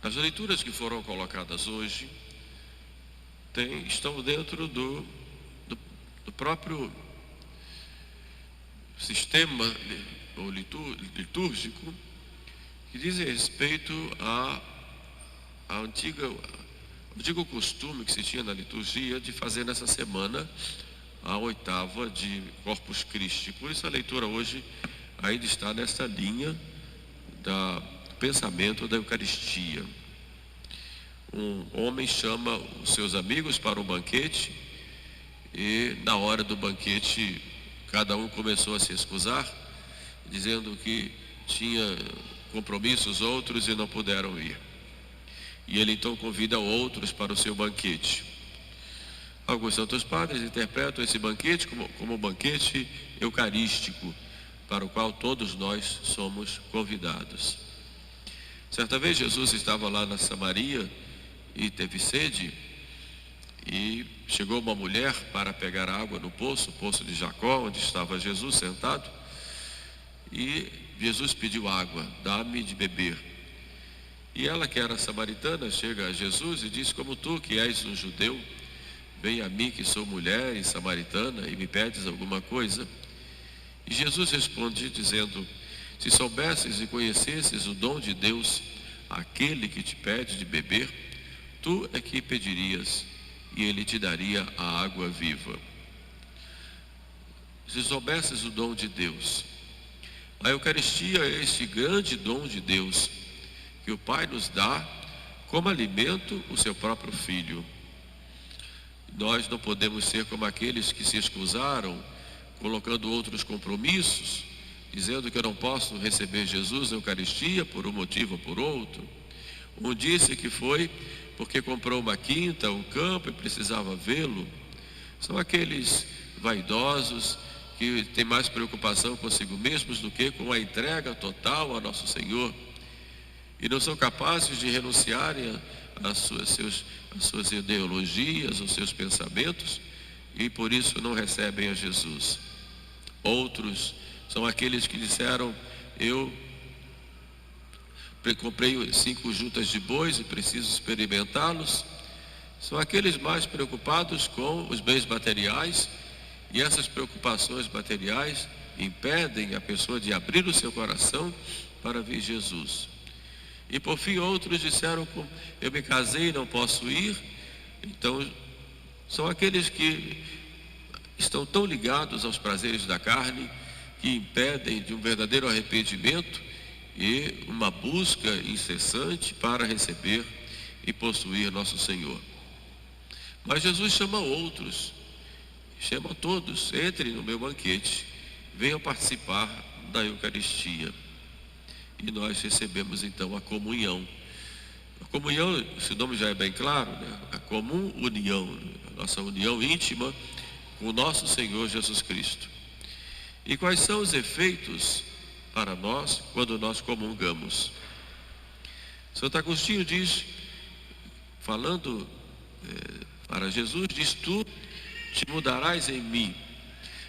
As leituras que foram colocadas hoje estão dentro do próprio sistema litúrgico, que diz respeito ao antigo costume que se tinha na liturgia de fazer nessa semana a oitava de Corpus Christi. Por isso a leitura hoje ainda está nessa linha do pensamento da Eucaristia. Um homem chama os seus amigos para um banquete e na hora do banquete cada um começou a se excusar, dizendo que tinha compromissos outros e não puderam ir. E ele então convida outros para o seu banquete. Alguns santos padres interpretam esse banquete como um banquete eucarístico, para o qual todos nós somos convidados. Certa vez Jesus estava lá na Samaria e teve sede, e chegou uma mulher para pegar água no poço de Jacó, onde estava Jesus sentado, e Jesus pediu água, dá-me de beber. E ela, que era samaritana, chega a Jesus e diz: como tu, que és um judeu, vem a mim, que sou mulher e samaritana, e me pedes alguma coisa? E Jesus responde dizendo: se soubesses e conhecesses o dom de Deus, aquele que te pede de beber, tu é que pedirias, e ele te daria a água viva. Se soubesses o dom de Deus, a Eucaristia é este grande dom de Deus, que o Pai nos dá como alimento o seu próprio Filho. Nós não podemos ser como aqueles que se excusaram, colocando outros compromissos, dizendo que eu não posso receber Jesus na Eucaristia por um motivo ou por outro. Um disse que foi porque comprou uma quinta, um campo e precisava vê-lo. São aqueles vaidosos que têm mais preocupação consigo mesmos do que com a entrega total a nosso Senhor, e não são capazes de renunciarem às suas ideologias, aos seus pensamentos, e por isso não recebem a Jesus. Outros são aqueles que disseram: eu comprei 5 juntas de bois e preciso experimentá-los. São aqueles mais preocupados com os bens materiais, e essas preocupações materiais impedem a pessoa de abrir o seu coração para ver Jesus. E por fim outros disseram: eu me casei e não posso ir. Então são aqueles que estão tão ligados aos prazeres da carne, que impedem de um verdadeiro arrependimento e uma busca incessante para receber e possuir nosso Senhor. Mas Jesus chama outros, chama todos: entrem no meu banquete, venham participar da Eucaristia. E nós recebemos então a comunhão. A comunhão, esse nome já é bem claro, né? A comum união, a nossa união íntima com o nosso Senhor Jesus Cristo. E quais são os efeitos para nós quando nós comungamos? Santo Agostinho diz, falando para Jesus, diz: tu te mudarás em mim.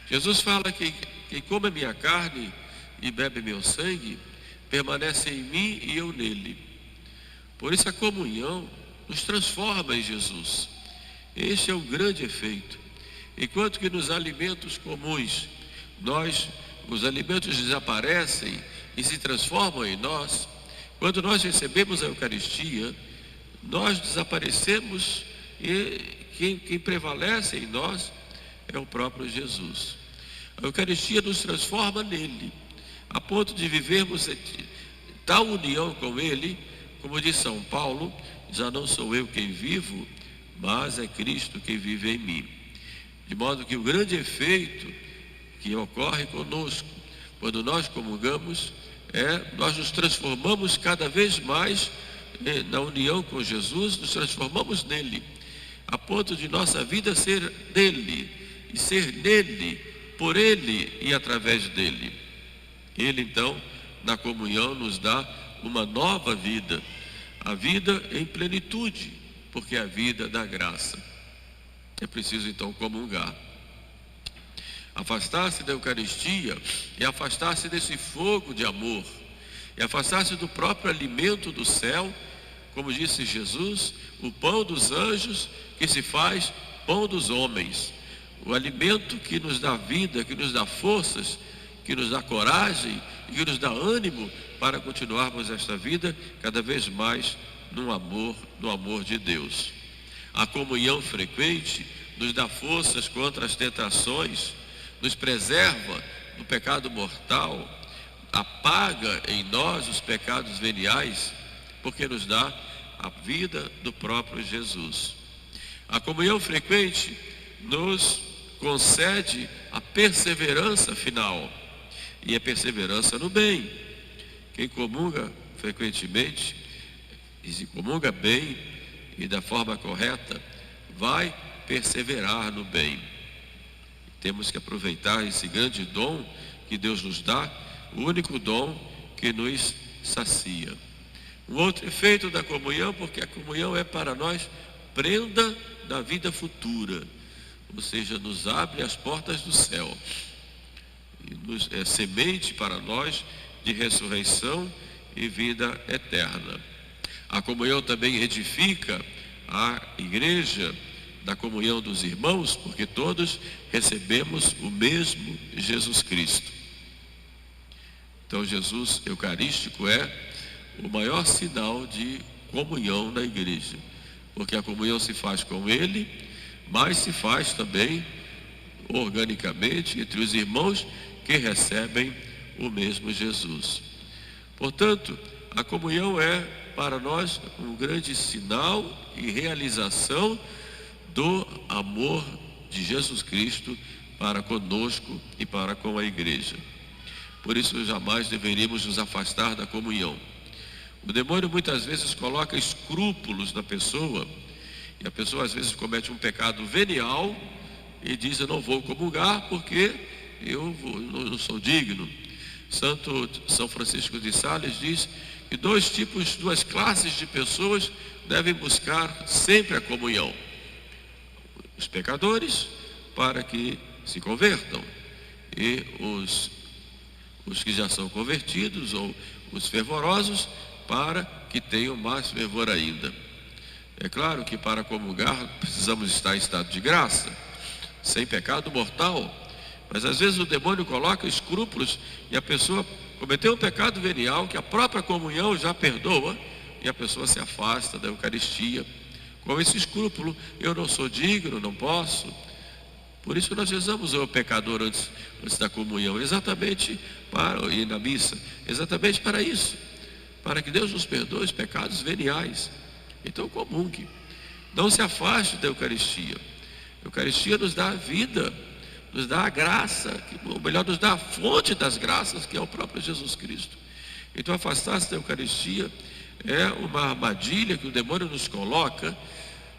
Jesus fala que quem come a minha carne e bebe meu sangue permanece em mim e eu nele. Por isso a comunhão nos transforma em Jesus. Este é o grande efeito. Enquanto que nos alimentos comuns os alimentos desaparecem e se transformam em nós, quando nós recebemos a Eucaristia, nós desaparecemos, e quem prevalece em nós é o próprio Jesus. A Eucaristia nos transforma nele, a ponto de vivermos tal união com ele, como diz São Paulo: já não sou eu quem vivo, mas é Cristo quem vive em mim. De modo que o grande efeito que ocorre conosco quando nós comungamos nós nos transformamos cada vez mais na união com Jesus, nos transformamos nele, a ponto de nossa vida ser dele, e ser nele, por ele e através dele. Ele então, na comunhão, nos dá uma nova vida, a vida em plenitude, porque é a vida da graça. É preciso então comungar. Afastar-se da Eucaristia e afastar-se desse fogo de amor, e afastar-se do próprio alimento do céu, como disse Jesus, o pão dos anjos que se faz pão dos homens. O alimento que nos dá vida, que nos dá forças, que nos dá coragem e que nos dá ânimo para continuarmos esta vida cada vez mais no amor de Deus. A comunhão frequente nos dá forças contra as tentações, nos preserva do pecado mortal, apaga em nós os pecados veniais, porque nos dá a vida do próprio Jesus. A comunhão frequente nos concede a perseverança final, e a perseverança no bem. Quem comunga frequentemente, e se comunga bem e da forma correta, vai perseverar no bem. Temos que aproveitar esse grande dom que Deus nos dá, o único dom que nos sacia. Um outro efeito da comunhão, porque a comunhão é para nós prenda da vida futura, ou seja, nos abre as portas do céu, e é semente para nós de ressurreição e vida eterna. A comunhão também edifica a igreja da comunhão dos irmãos, porque todos recebemos o mesmo Jesus Cristo. Então, Jesus eucarístico é o maior sinal de comunhão na igreja, porque a comunhão se faz com Ele, mas se faz também organicamente entre os irmãos que recebem o mesmo Jesus. Portanto, a comunhão é para nós um grande sinal e realização do amor de Jesus Cristo para conosco e para com a igreja. Por isso jamais deveríamos nos afastar da comunhão. O demônio muitas vezes coloca escrúpulos na pessoa, e a pessoa às vezes comete um pecado venial e diz: eu não vou comungar porque eu não sou digno. São Francisco de Sales diz que duas classes de pessoas devem buscar sempre a comunhão: os pecadores, para que se convertam, e os que já são convertidos, ou os fervorosos, para que tenham mais fervor ainda. É claro que para comungar precisamos estar em estado de graça, sem pecado mortal, mas às vezes o demônio coloca escrúpulos e a pessoa cometeu um pecado venial que a própria comunhão já perdoa, e a pessoa se afasta da Eucaristia com esse escrúpulo: eu não sou digno, não posso. Por isso que nós rezamos o pecador antes da comunhão, exatamente para ir na missa, exatamente para isso, para que Deus nos perdoe os pecados veniais. Então comungue, não se afaste da Eucaristia. A Eucaristia nos dá a vida, nos dá a graça, ou melhor, nos dá a fonte das graças, que é o próprio Jesus Cristo. Então afastar-se da Eucaristia é uma armadilha que o demônio nos coloca,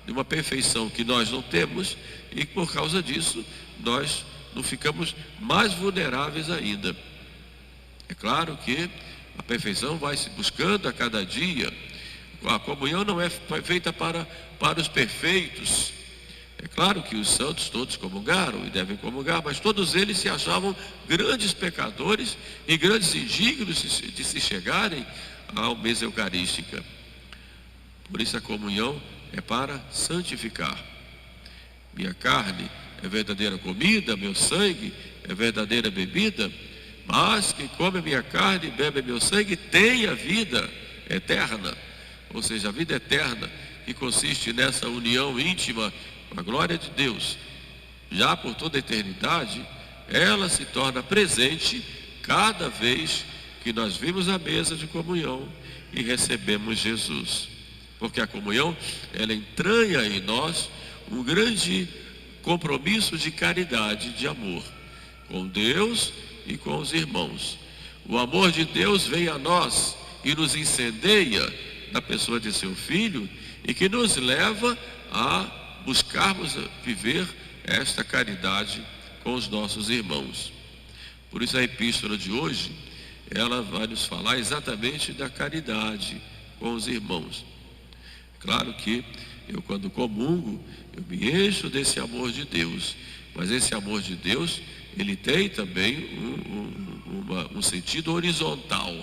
de uma perfeição que nós não temos, e por causa disso nós não ficamos mais vulneráveis ainda. É claro que a perfeição vai se buscando a cada dia. A comunhão não é feita para os perfeitos. É claro que os santos todos comungaram e devem comungar, mas todos eles se achavam grandes pecadores e grandes indignos de se chegarem à mesa eucarística. Por isso a comunhão é para santificar. Minha carne é verdadeira comida, meu sangue é verdadeira bebida, mas quem come a minha carne e bebe meu sangue tem a vida eterna. Ou seja, a vida eterna, que consiste nessa união íntima com a glória de Deus, já por toda a eternidade, ela se torna presente cada vez que nós vimos a mesa de comunhão e recebemos Jesus. Porque a comunhão, ela entranha em nós um grande compromisso de caridade, de amor, com Deus e com os irmãos. O amor de Deus vem a nós e nos incendeia na pessoa de seu Filho, e que nos leva a buscarmos viver esta caridade com os nossos irmãos. Por isso a epístola de hoje, ela vai nos falar exatamente da caridade com os irmãos. Claro que eu, quando comungo, eu me encho desse amor de Deus, mas esse amor de Deus, ele tem também um sentido horizontal,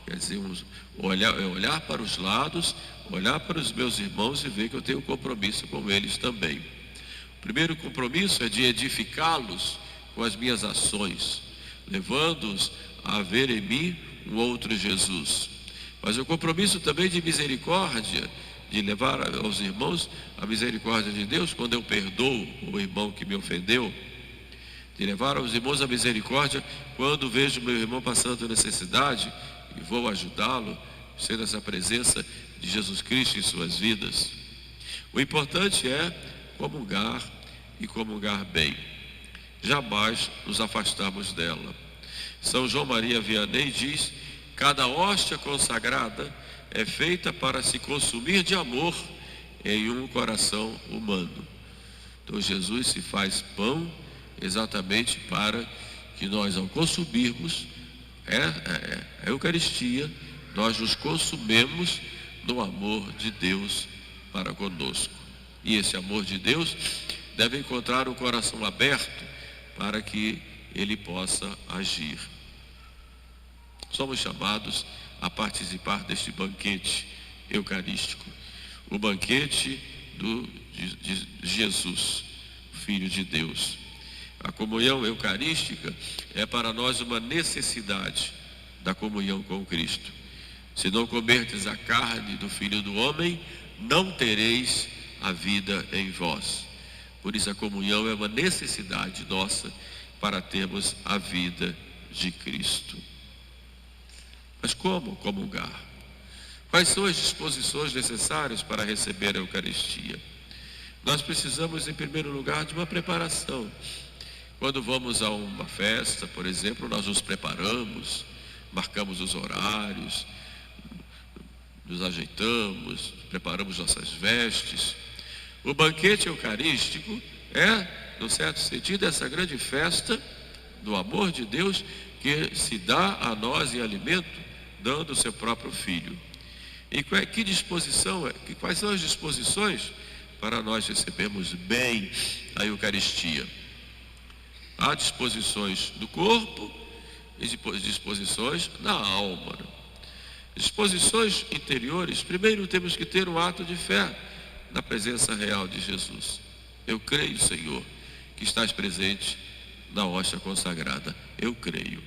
quer dizer, olhar para os lados olhar para os meus irmãos e ver que eu tenho um compromisso com eles também. O primeiro compromisso é de edificá-los com as minhas ações, levando-os a ver em mim um outro Jesus. Mas o compromisso também de misericórdia, de levar aos irmãos a misericórdia de Deus quando eu perdoo o irmão que me ofendeu, de levar aos irmãos a misericórdia quando vejo meu irmão passando necessidade e vou ajudá-lo, sendo essa presença de Jesus Cristo em suas vidas. O importante é comungar e comungar bem, jamais nos afastarmos dela. São João Maria Vianney diz: cada hóstia consagrada é feita para se consumir de amor em um coração humano. Então Jesus se faz pão exatamente para que nós, ao consumirmos a Eucaristia, nós nos consumemos no amor de Deus para conosco. E esse amor de Deus deve encontrar um coração aberto para que ele possa agir. Somos chamados a participar deste banquete eucarístico, o banquete de Jesus, Filho de Deus. A comunhão eucarística é para nós uma necessidade da comunhão com Cristo. Se não comerdes a carne do Filho do Homem, não tereis a vida em vós. Por isso a comunhão é uma necessidade nossa para termos a vida de Cristo. Mas como comungar? Quais são as disposições necessárias para receber a Eucaristia? Nós precisamos, em primeiro lugar, de uma preparação. Quando vamos a uma festa, por exemplo, nós nos preparamos, marcamos os horários, nos ajeitamos, preparamos nossas vestes. O banquete eucarístico é, num certo sentido, essa grande festa do amor de Deus que se dá a nós em alimento, dando o seu próprio Filho. E quais são as disposições para nós recebermos bem a Eucaristia? Há disposições do corpo e disposições da alma. Disposições interiores, primeiro temos que ter um ato de fé na presença real de Jesus. Eu creio, Senhor, que estás presente na hóstia consagrada. Eu creio.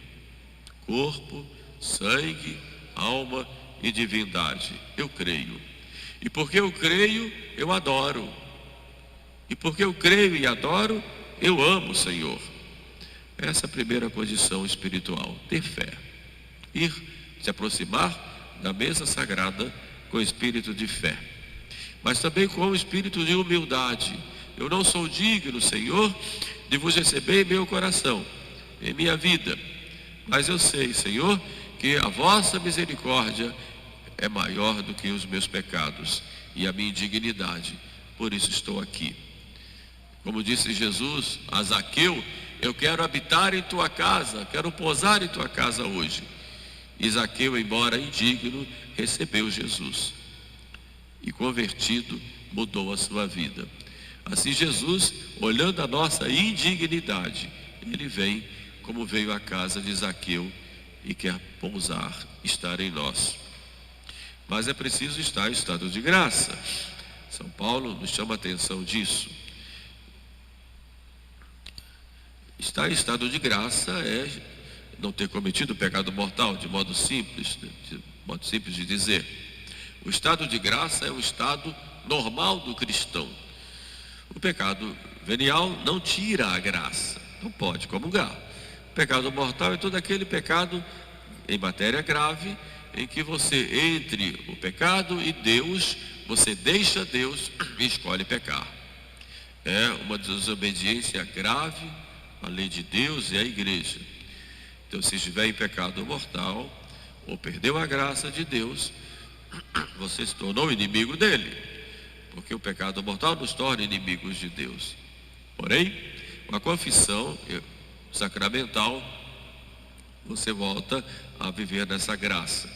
Corpo, sangue, alma e divindade. Eu creio. E porque eu creio, eu adoro. E porque eu creio e adoro, eu amo, Senhor. Essa é a primeira condição espiritual, ter fé. Ir se aproximar da mesa sagrada com espírito de fé. Mas também com o espírito de humildade. Eu não sou digno, Senhor, de vos receber em meu coração, em minha vida. Mas eu sei, Senhor, que a vossa misericórdia é maior do que os meus pecados e a minha indignidade. Por isso estou aqui. Como disse Jesus a Zaqueu: eu quero habitar em tua casa, quero pousar em tua casa hoje. E Zaqueu, embora indigno, recebeu Jesus. E convertido, mudou a sua vida. Assim Jesus, olhando a nossa indignidade, ele vem como veio à casa de Zaqueu e quer pousar, estar em nós. Mas é preciso estar em estado de graça. São Paulo nos chama a atenção disso. Estar em estado de graça é não ter cometido o pecado mortal, de modo simples de dizer. O estado de graça é o estado normal do cristão. O pecado venial não tira a graça, não pode comungar. O pecado mortal é todo aquele pecado em matéria grave, em que você, entre o pecado e Deus, você deixa Deus e escolhe pecar. É uma desobediência grave à lei de Deus e à igreja. Então, se estiver em pecado mortal, ou perdeu a graça de Deus, você se tornou inimigo dele, porque o pecado mortal nos torna inimigos de Deus. Porém, com a confissão sacramental, você volta a viver nessa graça.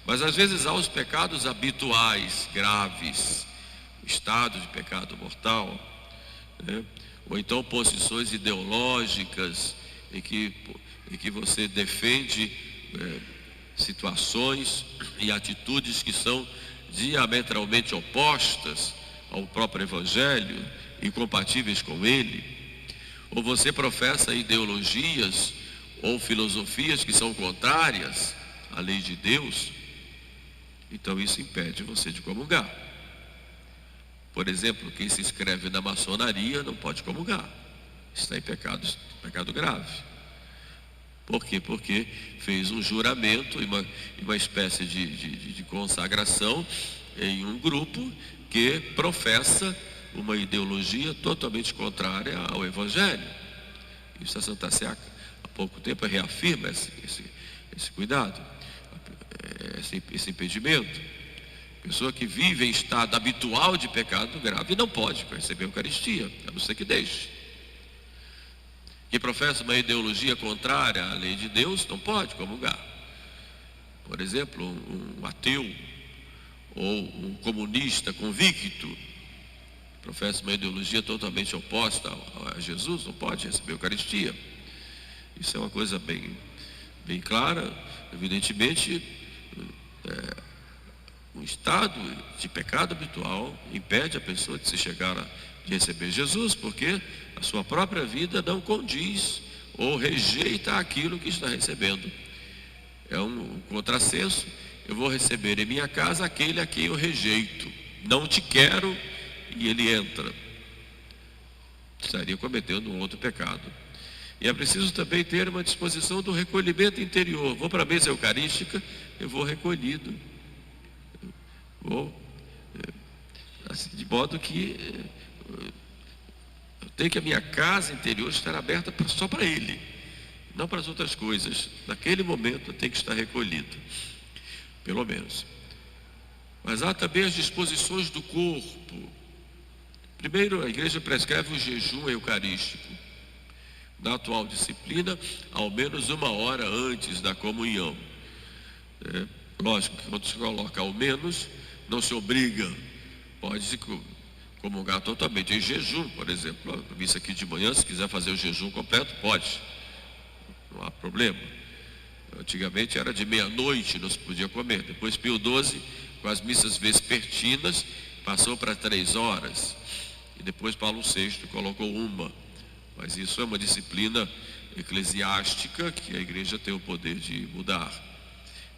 Mas às vezes há os pecados habituais, graves, estado de pecado mortal, né? Ou então posições ideológicas em que você defende situações e atitudes que são diametralmente opostas ao próprio Evangelho, incompatíveis com ele, ou você professa ideologias ou filosofias que são contrárias à lei de Deus, então isso impede você de comungar. Por exemplo, quem se inscreve na maçonaria não pode comungar, está em pecado grave. Por quê? Porque fez um juramento e uma espécie de consagração em um grupo que professa uma ideologia totalmente contrária ao Evangelho. Isso a Santa Sé, há pouco tempo, reafirma esse cuidado, esse impedimento. Pessoa que vive em estado habitual de pecado grave não pode receber a Eucaristia, a não ser que deixe. Quem professa uma ideologia contrária à lei de Deus não pode comungar. Por exemplo, um ateu ou um comunista convicto professa uma ideologia totalmente oposta a Jesus não pode receber a Eucaristia. Isso é uma coisa bem clara. Evidentemente, um estado de pecado habitual impede a pessoa de se chegar de receber Jesus, porque a sua própria vida não condiz ou rejeita aquilo que está recebendo. É um contrassenso. Eu vou receber em minha casa aquele a quem eu rejeito. Não te quero, e ele entra. Estaria cometendo um outro pecado. E é preciso também ter uma disposição do recolhimento interior. Vou para a mesa eucarística, eu vou recolhido. Assim, de modo que eu tenho que a minha casa interior estar aberta só para ele, não para as outras coisas. Naquele momento eu tenho que estar recolhido, pelo menos. Mas há também as disposições do corpo. Primeiro, a igreja prescreve o jejum eucarístico. Na atual disciplina, ao menos 1 hora antes da comunhão. Lógico que quando se coloca ao menos, não se obriga. Pode-se comungar totalmente em jejum, por exemplo. A missa aqui de manhã, se quiser fazer o jejum completo, pode. Não há problema. Antigamente era de meia-noite, não se podia comer. Depois Pio XII, com as missas vespertinas, passou para 3 horas. E depois Paulo VI colocou 1. Mas isso é uma disciplina eclesiástica que a igreja tem o poder de mudar.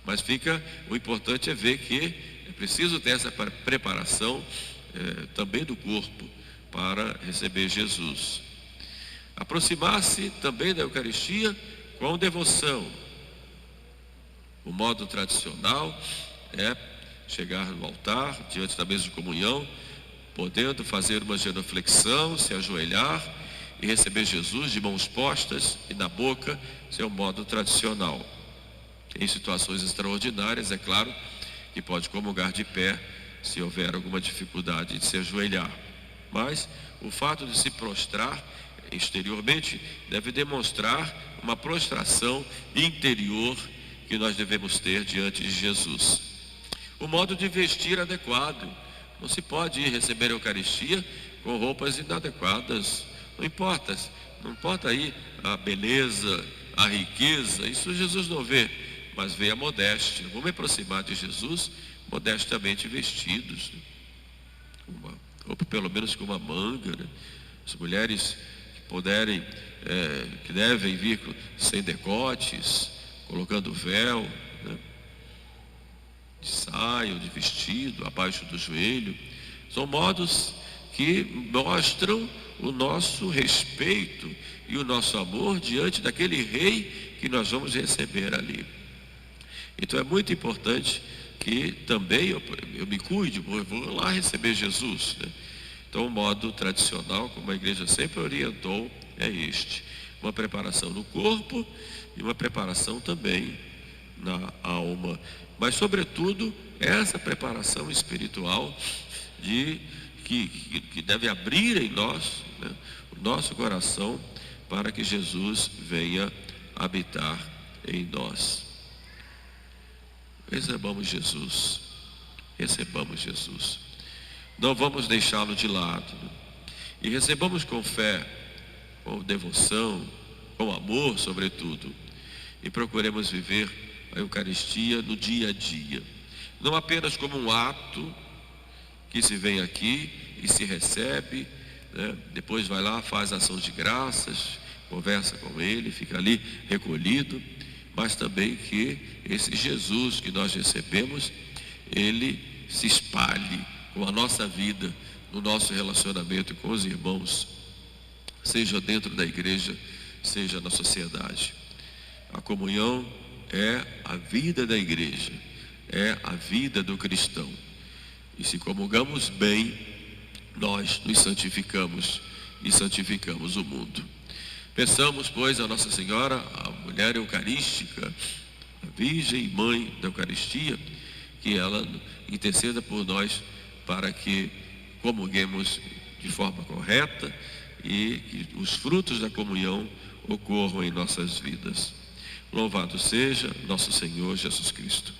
Mas o importante é ver que é preciso ter essa preparação também do corpo para receber Jesus. Aproximar-se também da Eucaristia com devoção. O modo tradicional é chegar no altar, diante da mesa de comunhão, podendo fazer uma genuflexão, se ajoelhar e receber Jesus de mãos postas e na boca. Esse é o modo tradicional. Em situações extraordinárias, é claro, que pode comungar de pé, se houver alguma dificuldade de se ajoelhar. Mas o fato de se prostrar exteriormente deve demonstrar uma prostração interior que nós devemos ter diante de Jesus. O modo de vestir adequado. Não se pode ir receber a Eucaristia com roupas inadequadas. Não importa aí a beleza, a riqueza, isso Jesus não vê, mas vê a modéstia. Vamos me aproximar de Jesus modestamente vestidos, ou pelo menos com uma manga, né? As mulheres que devem vir sem decotes, colocando véu, né? De saia ou de vestido, abaixo do joelho. São modos que mostram o nosso respeito e o nosso amor diante daquele rei que nós vamos receber ali. Então é muito importante que também eu me cuide, eu vou lá receber Jesus, né? Então o modo tradicional, como a igreja sempre orientou, é este: uma preparação no corpo e uma preparação também na alma. Mas sobretudo essa preparação espiritual que deve abrir em nós, né, o nosso coração, para que Jesus venha habitar em nós. Recebamos Jesus. Não vamos deixá-lo de lado. E recebamos com fé, com devoção, com amor, sobretudo. E procuremos viver a Eucaristia no dia a dia. não apenas como um ato que se vem aqui e se recebe, né? Depois vai lá, faz ação de graças, conversa com ele, fica ali recolhido, mas também que esse Jesus que nós recebemos, ele se espalhe com a nossa vida, no nosso relacionamento com os irmãos, seja dentro da igreja, seja na sociedade. A comunhão é a vida da igreja, é a vida do cristão. E se comungamos bem, nós nos santificamos e santificamos o mundo. Peçamos, pois, a Nossa Senhora, a mulher eucarística, a Virgem Mãe da Eucaristia, que ela interceda por nós para que comunguemos de forma correta e que os frutos da comunhão ocorram em nossas vidas. Louvado seja nosso Senhor Jesus Cristo.